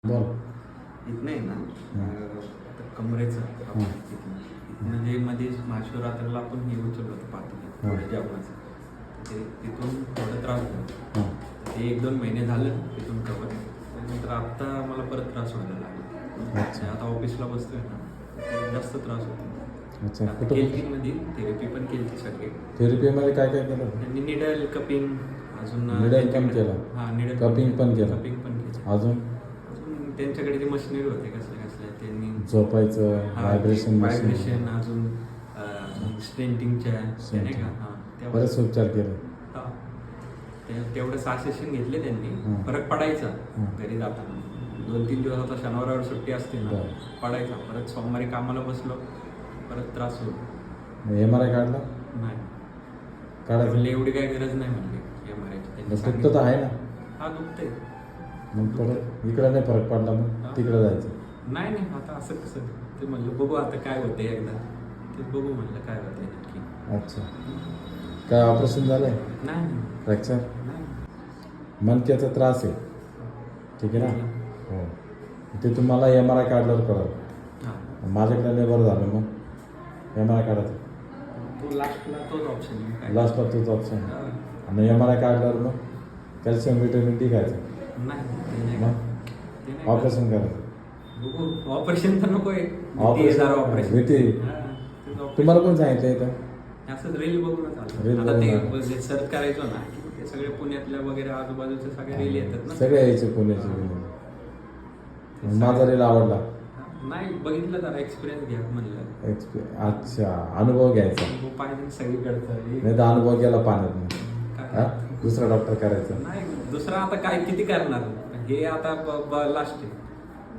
बरं. इथनं आहे ना कमरेचं इथनं जे मध्ये महाशिवरात्रीला आपण हे उचललं होतं पाहतो जेवणाचं ते तिथून थोडं त्रास झाला. ते 1-2 महिने झालं तिथून कवर. त्यानंतर आत्ता मला परत त्रास व्हायला लागला. आता ऑफिसला बसतोय ना जास्त त्रास होतो. अच्छा. केलकीमध्ये थेरपी पण केली सगळे. थेरपीमध्ये काय काय केलं? त्यांनी निडल कपिंग अजून निडल पण केलं. हां निडल कपिंग पण केलं. कपिंग पण केलं. अजून त्यांच्याकडे जे मशिनरी होते कसले त्यांनी झोपायचं व्हायब्रेशन अजून स्टेंटिंगच्या नाही का हां बरेच उपचार केले. तेवढं 6 सेशन घेतले त्यांनी. फरक पडायचा घरी जाताना. 2-3 दिवस आता शनिवारावर सुट्टी असते ना पडायचा. परत सोमवारी कामाला बसलो परत त्रास होतो. MRI काढला नाही काढायचं एवढी काही गरज नाही म्हणली MRI. दुखतं तर आहे ना. हा दुखतंय. मग परत इकडं नाही फरक पडला मग तिकडं जायचं. नाही आता असं कसं ते म्हणलं बघू आता काय होते एकदा ते बघू म्हणलं काय होते नक्की. अच्छा. काय ऑपरेशन झालंय? नाही फ्रॅक्चर नाही मणक्याचा त्रास आहे. ठीक आहे ना. हो ते तुम्हाला MRI काढल्यावर कळलं. हां माझ्याकडे नाही बरं झालं मग MRI काढायचं. तो लास्टला तोच ऑप्शन लास्टला तोच ऑप्शन आणि MRI काढल्यावर मग कॅल्शियम व्हिटॅमिन D खायचं. नाही मग ऑपरेशन करायचं. ऑपरेशन तर नको आहे. तुम्हाला कोण सांगितलं इथं? असंच रील बघूनच रील आलं. आता बघून ते सर्च करायचो ना ते सगळे पुण्यातल्या वगैरे आजूबाजूचे सगळे रील येतात ना. सगळे यायचे पुण्याचे. माझा रील आवडला. नाही बघितलं जरा एक्सपिरियन्स घ्या म्हणलं. अच्छा अनुभव घ्यायचा. पाहिजे सगळीकडचं नाही तर अनुभव गेला पाण्यात. दुसरा डॉक्टर करायचा नाही. दुसरा आता काय किती करणार हे आता लास्ट आहे.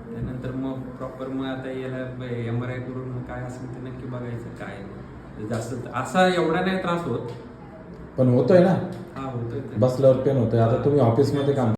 त्यानंतर मग प्रॉपर मग आता याला MRI करून काय असेल ते नक्की बघायचं काय जास्त असा एवढा नाही त्रास होत पण होतोय ना. हा होतोय बसल्यावर पेन होतोय. आता तुम्ही ऑफिसमध्ये काम